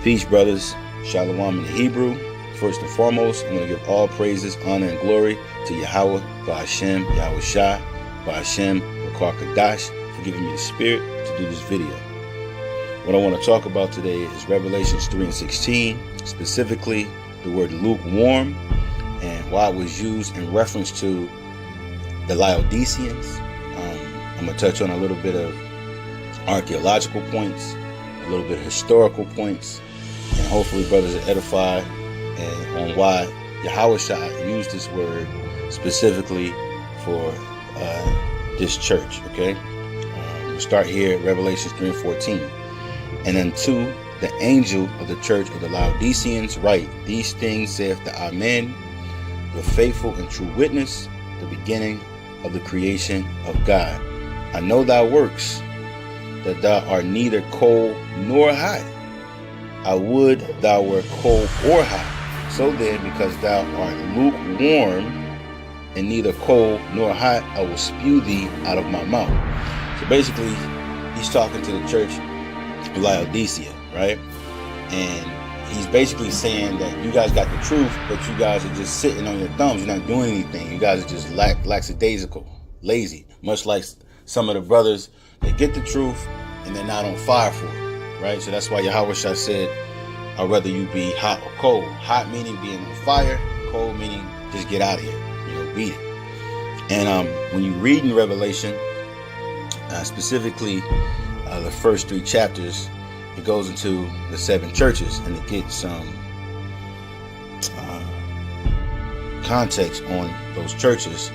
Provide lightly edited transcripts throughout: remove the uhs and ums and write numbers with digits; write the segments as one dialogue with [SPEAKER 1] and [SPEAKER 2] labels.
[SPEAKER 1] Peace, brothers. Shalom in the Hebrew. First and foremost, I'm going to give all praises, honor, and glory to Yahweh, Ba'ashem, Yahweh Shai, Ba'ashem, Rakar Kadash, for giving me the spirit to do this video. What I want to talk about today is Revelations 3 and 16, specifically the word lukewarm, and why it was used in reference to the Laodiceans. I'm going to touch on a little bit of archaeological points, a little bit of historical points, and hopefully brothers are edified on why Yahweh Shai used this word specifically for this church. Okay, we'll start here at Revelations 3 and 14. And unto the angel of the church of the Laodiceans write, these things saith the Amen, the faithful and true witness, the beginning of the creation of God. I know thy works, that thou art neither cold nor hot. I would thou were cold or hot. So then, because thou art lukewarm, and neither cold nor hot, I will spew thee out of my mouth. So basically, he's talking to the church of Laodicea, right? And he's basically saying that you guys got the truth, but you guys are just sitting on your thumbs. You're not doing anything. You guys are just lackadaisical, lazy, much like some of the brothers that get the truth and they're not on fire for it, right? So that's why Yahweh Shai said, I'd rather you be hot or cold. Hot meaning being on fire, cold meaning just get out of here, beat it. And when you read in Revelation, specifically the first 3 chapters, it goes into the 7 churches, and it gets some context on those churches.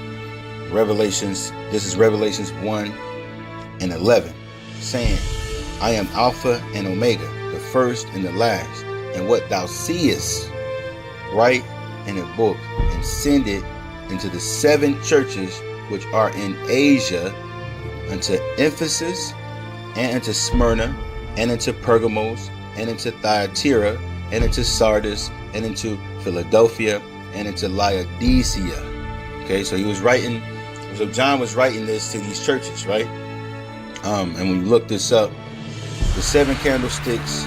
[SPEAKER 1] This is Revelations 1 and 11, saying, I am Alpha and Omega, the first and the last, and what thou seest, write in a book, and send it into the 7 churches which are in Asia, unto Ephesus, and unto Smyrna, and unto Pergamos, and unto Thyatira, and unto Sardis, and unto Philadelphia, and unto Laodicea. Okay, so he was writing. So John was writing this to these churches, right? And when you look this up, the 7 candlesticks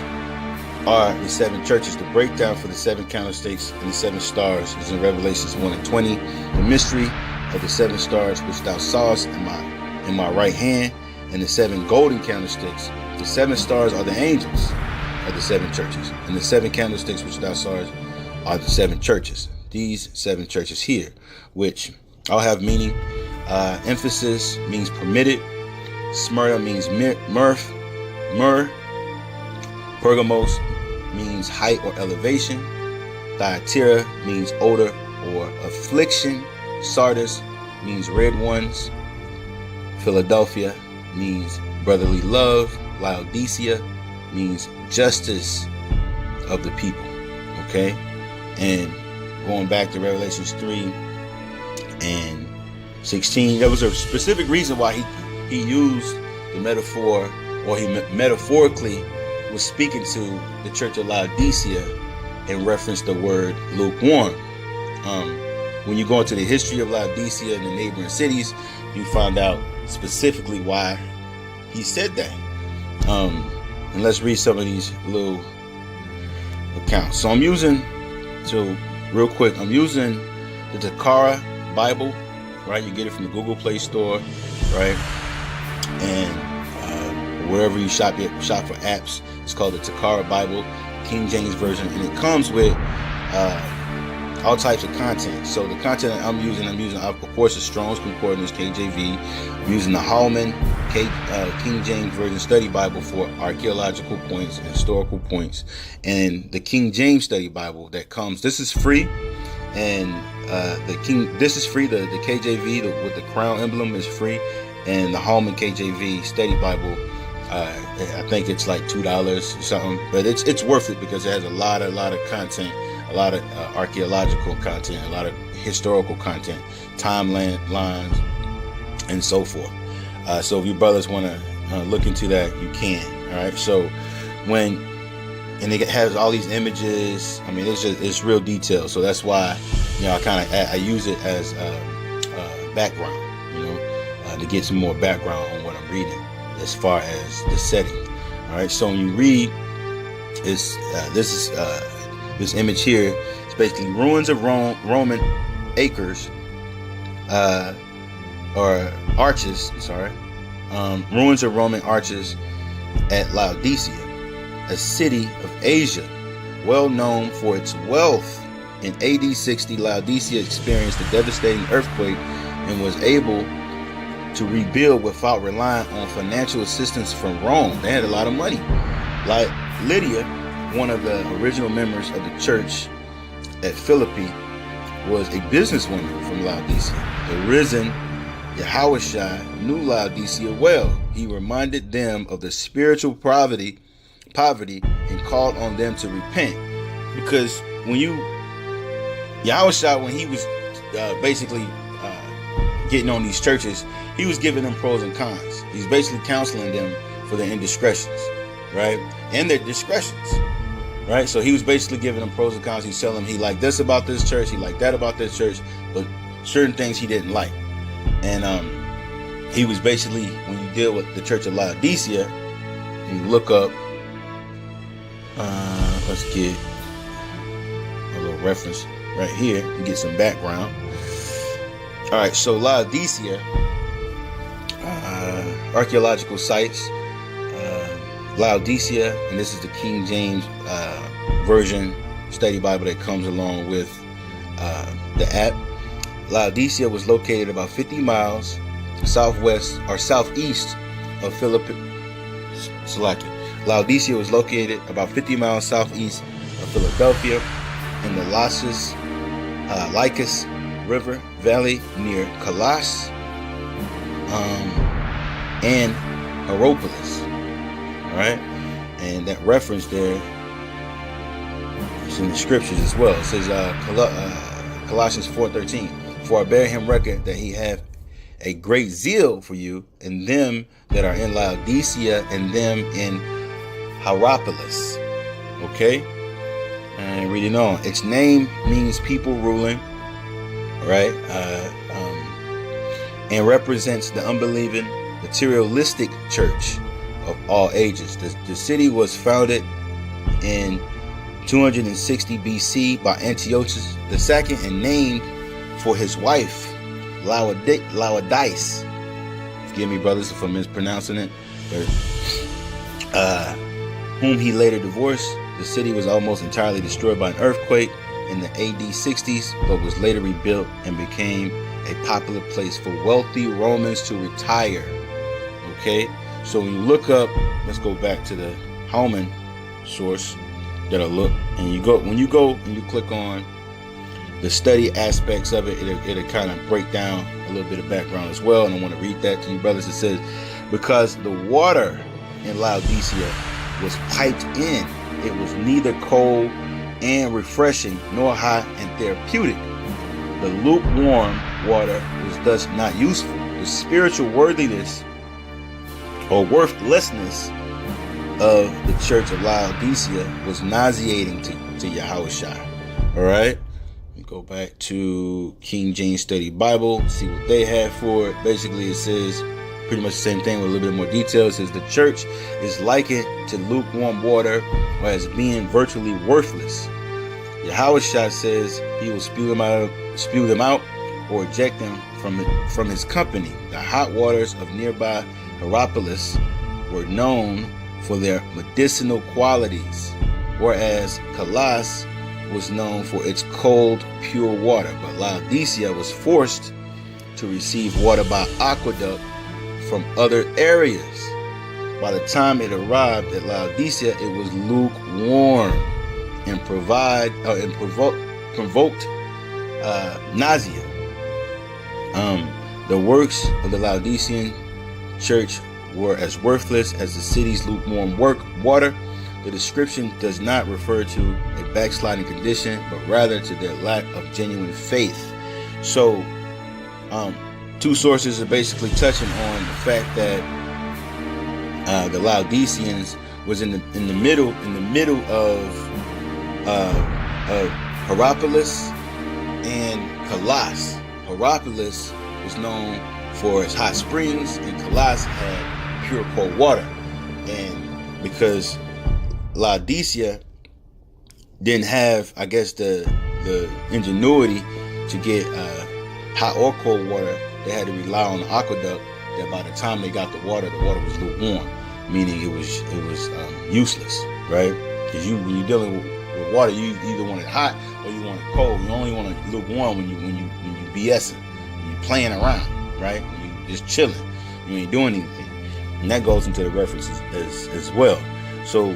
[SPEAKER 1] are the 7 churches. The breakdown for the 7 candlesticks and the 7 stars is in Revelations 1 and 20. The mystery of the 7 stars which thou sawest in my right hand, and the 7 golden candlesticks. The 7 stars are the angels of the 7 churches, and the 7 candlesticks which thou sawest are the 7 churches. These 7 churches here, which all have meaning. Emphasis means permitted. Smyrna means myrrh. Pergamos means height or elevation. Thyatira means odor or affliction. Sardis means red ones. Philadelphia means brotherly love. Laodicea means justice of the people. Okay? And going back to Revelations 3 and 16, there was a specific reason why he used the metaphor, or he metaphorically was speaking to the church of Laodicea and referenced the word lukewarm. When you go into the history of Laodicea and the neighboring cities, you find out specifically why he said that. And let's read some of these little accounts. So I'm using the Takara Bible, right? You get it from the Google Play Store, right? And wherever you shop for apps, it's called the Takara Bible, King James Version, and it comes with all types of content. So the content that I'm using of course the Strong's Concordance, KJV. I'm using the Hallman King James Version Study Bible for archaeological points and historical points, and the King James Study Bible that comes. This is free, and this is free. The KJV with the crown emblem is free, and the Hallman KJV Study Bible, I think it's like $2 or something, but it's worth it because it has a lot of content, a lot of archaeological content, a lot of historical content, timelines, and so forth. So if you brothers want to look into that, you can. All right. So and it has all these images. I mean, it's real detailed. So that's why, I use it as background, to get some more background on what I'm reading as far as the setting. All right. So when you read This image here is basically ruins of Roman acres, or arches. Sorry, ruins of Roman arches at Laodicea, a city of Asia, well known for its wealth. In AD 60, Laodicea experienced a devastating earthquake and was able to rebuild without relying on financial assistance from Rome. They had a lot of money. Like Lydia, one of the original members of the church at Philippi, was a businesswoman from Laodicea. The risen Yahushua knew Laodicea well. He reminded them of the spiritual poverty, and called on them to repent. Because when Yahushua, when he was basically getting on these churches, he was giving them pros and cons. He's basically counseling them for their indiscretions, right? And their discretions, right? So he was basically giving them pros and cons. He's telling them he liked this about this church, he liked that about this church, but certain things he didn't like. And he was basically, when you deal with the church of Laodicea, you look up, let's get a little reference right here and get some background. All right, so Laodicea, archaeological sites, Laodicea, and this is the King James Version study Bible that comes along with the app. Laodicea was located about 50 miles southwest or southeast of Laodicea was located about 50 miles southeast of Philadelphia in the Lycus River Valley near Colossus and Hierapolis. All right, and that reference there is in the scriptures as well. It says Colossians 4:13. For I bear him record that he hath a great zeal for you, and them that are in Laodicea, and them in Hierapolis. Okay, and reading on. Its name means people ruling, right? And represents the unbelieving, materialistic church of all ages. The city was founded in 260 BC by Antiochus II and named for his wife, Laodice. Forgive me, brothers, if I'm mispronouncing it, but whom he later divorced. The city was almost entirely destroyed by an earthquake in the AD 60s, but was later rebuilt and became a popular place for wealthy Romans to retire. Okay, so when you look up, let's go back to the Holman source that I look, and when you go and you click on the study aspects of it, it'll kind of break down a little bit of background as well. And I want to read that to you, brothers. It says, because the water in Laodicea was piped in, it was neither cold and refreshing nor hot and therapeutic. The lukewarm water was thus not useful. The spiritual worthiness or worthlessness of the church of Laodicea was nauseating to Yahushua. All right, go back to King James Study Bible, see what they have for it. Basically, it says pretty much the same thing with a little bit more detail. It says the church is likened to lukewarm water, or as being virtually worthless. Yahushua says he will spew them out, or eject them from his company. The hot waters of nearby Hierapolis were known for their medicinal qualities, whereas Colossus was known for its cold, pure water. But Laodicea was forced to receive water by aqueduct from other areas. By the time it arrived at Laodicea, it was lukewarm and provoked nausea. The works of the Laodicean church were as worthless as the city's lukewarm water. The description does not refer to a backsliding condition, but rather to their lack of genuine faith. So, two sources are basically touching on the fact that the Laodiceans was in the middle of Hierapolis and Colossus. Hierapolis was known for its hot springs, and Colossus had pure cold water. And because Laodicea didn't have, I guess, the ingenuity to get hot or cold water. They had to rely on the aqueduct. That by the time they got the water was lukewarm, meaning it was useless, right? Because when you're dealing with water, you either want it hot or you want it cold. You only want it lukewarm when you BSing, when you're playing around, right? When you just chilling, you ain't doing anything, and that goes into the references as well. So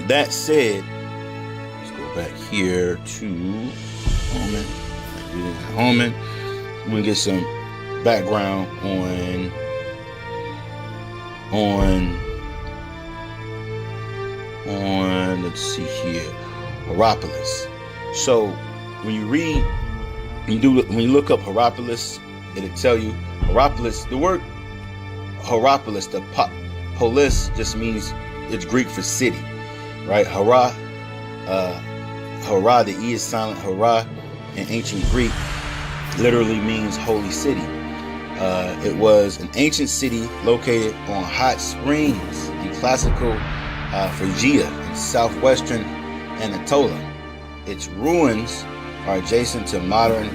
[SPEAKER 1] that said, let's go back here to Holman. Holman. We're gonna get some background on let's see here, Hierapolis. So when you look up Hierapolis, it'll tell you Hierapolis. The word Hierapolis, the polis, just means, it's Greek for city, right? Hara, the E is silent. Hara in ancient Greek literally means holy city. It was an ancient city located on hot springs in classical Phrygia in southwestern Anatolia. Its ruins are adjacent to modern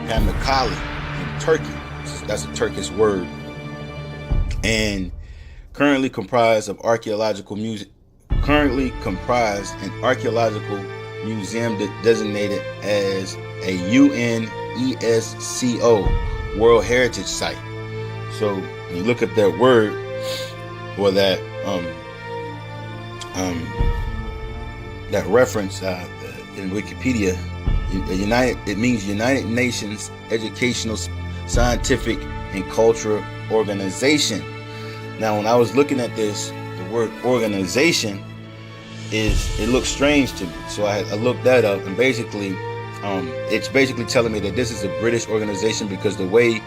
[SPEAKER 1] Pamukkale in Turkey. That's a Turkish word. And currently comprised an archaeological museum designated as a UNESCO World Heritage Site. So when you look at that word, or that reference in Wikipedia, it means United Nations Educational, Scientific, and Cultural Organization. Now, when I was looking at this, the word organization it looks strange to me. So I looked that up, and basically, it's basically telling me that this is a British organization, because the way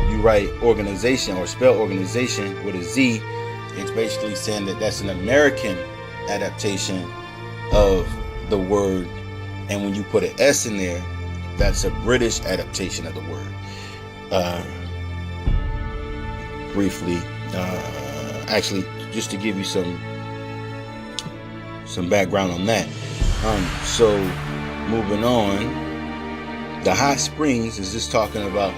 [SPEAKER 1] you write organization or spell organization with a Z, it's basically saying that that's an American adaptation of the word, and when you put an S in there, that's a British adaptation of the word. Briefly, actually, just to give you some background on that. So moving on, the hot springs is just talking about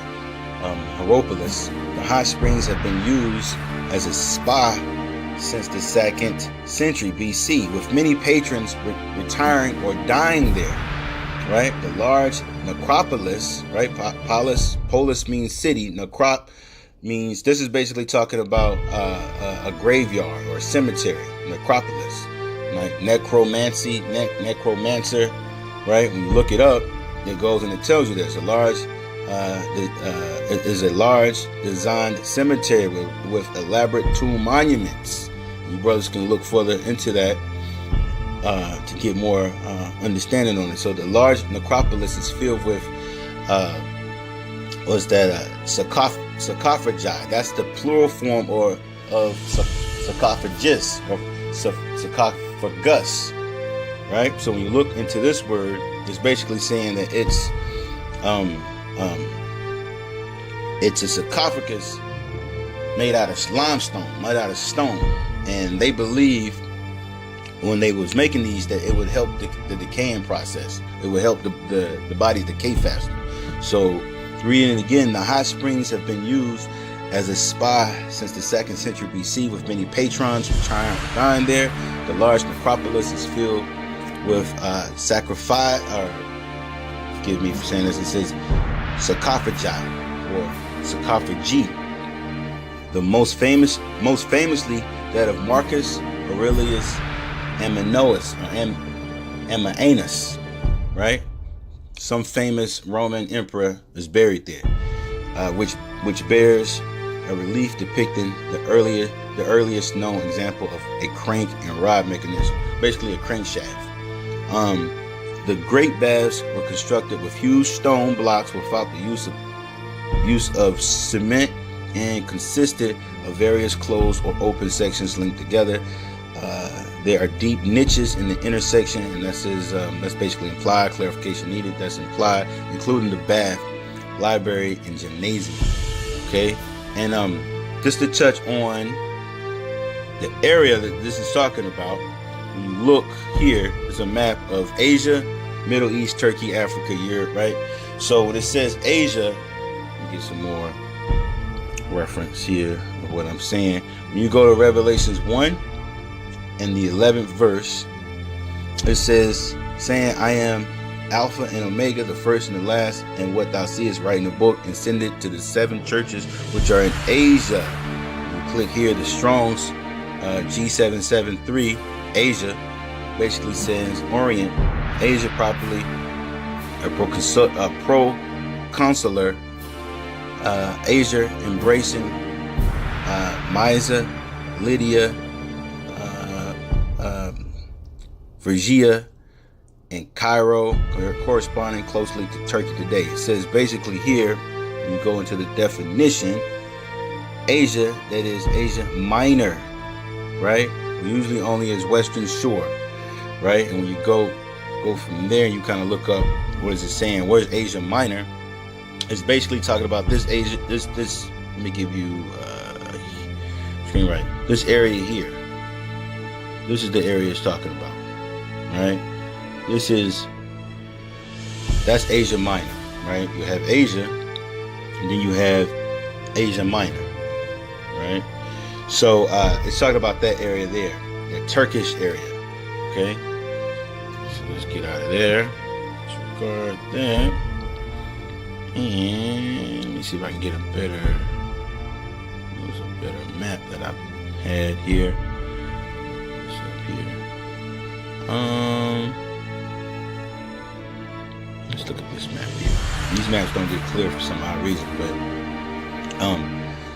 [SPEAKER 1] Hierapolis. The hot springs have been used as a spa since the 2nd century BC, with many patrons retiring or dying there. Right, the large necropolis, right? Polis means city. Necrop means, this is basically talking about a graveyard or a cemetery. Necropolis, like necromancer, right? When you look it up, it goes and it tells you there's a large designed cemetery with elaborate tomb monuments. You brothers can look further into that to get more understanding on it. So the large necropolis is filled with sarcophagi. That's the plural form of sarcophagus or sarcophagus, right? So when you look into this word, it's basically saying that it's a sarcophagus made out of limestone, made out of stone, and they believe when they was making these that it would help the decaying process. It would help the body decay faster. So reading it again, the hot springs have been used as a spa since the 2nd century BC, with many patrons retiring or dying there. The large necropolis is filled with sacrifice, or forgive me for saying this, it says sarcophagi or sarcophagi. The most famously that of Marcus Aurelius Ammianus, right? Some famous Roman emperor is buried there, which bears a relief depicting the earliest known example of a crank and rod mechanism, basically a crankshaft. The great baths were constructed with huge stone blocks without the use of cement, and consisted of various closed or open sections linked together. There are deep niches in the intersection, and that's basically implied. Clarification needed. That's implied, including the bath, library, and gymnasium. Okay, and just to touch on the area that this is talking about, when you look here, it's a map of Asia, Middle East, Turkey, Africa, Europe, right? So when it says Asia, let me get some more reference here of what I'm saying. When you go to Revelations 1 and the 11th verse, it says, saying, I am Alpha and Omega, the first and the last, and what thou seest write in the book and send it to the 7 churches which are in Asia. You click here, the Strong's G773, Asia, basically says Orient, Asia properly, a pro-consular, Asia embracing Mysia, Lydia, Phrygia, and Cairo, corresponding closely to Turkey today. It says basically here, when you go into the definition, Asia, that is Asia Minor, right? Usually only as Western Shore, right? And when you go from there, you kind of look up, what is it saying? Where's Asia Minor? It's basically talking about this Asia, this, let me give you screen right. This area here. This is the area it's talking about, right? That's Asia Minor, right? You have Asia, and then you have Asia Minor, right? So it's talking about that area there, that Turkish area, okay? So let's get out of there. Disregard that. And let me see if I can get a better map that I had here. What's up here? Let's look at this map here. These maps don't get clear for some odd reason, but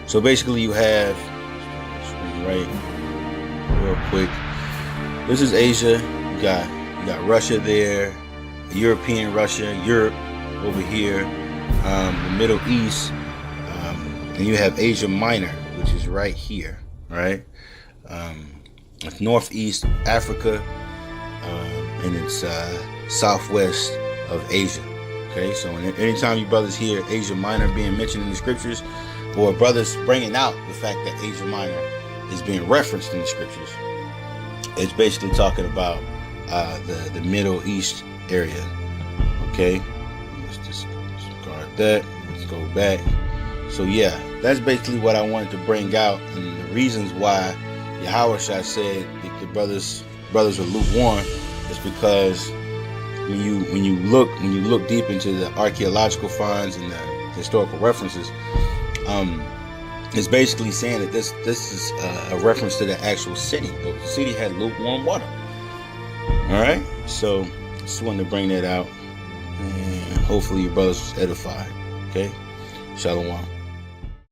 [SPEAKER 1] so basically you have, right, real quick. This is Asia. You got Russia there, European Russia, Europe over here, the Middle East, and you have Asia Minor, which is right here, right? It's Northeast Africa, and it's southwest of Asia. Okay, so anytime you brothers hear Asia Minor being mentioned in the scriptures, or brothers bringing out the fact that Asia Minor is being referenced in the scriptures, it's basically talking about the Middle East area. Okay, let's discard that. Let's go back. So yeah, that's basically what I wanted to bring out, and the reasons why Yahushua said that the brothers are lukewarm is because when you look deep into the archaeological finds and the historical references, it's basically saying that this is a reference to the actual city. The city had lukewarm water. All right, so just wanted to bring that out, and hopefully your brothers was edified. Okay, Shalom.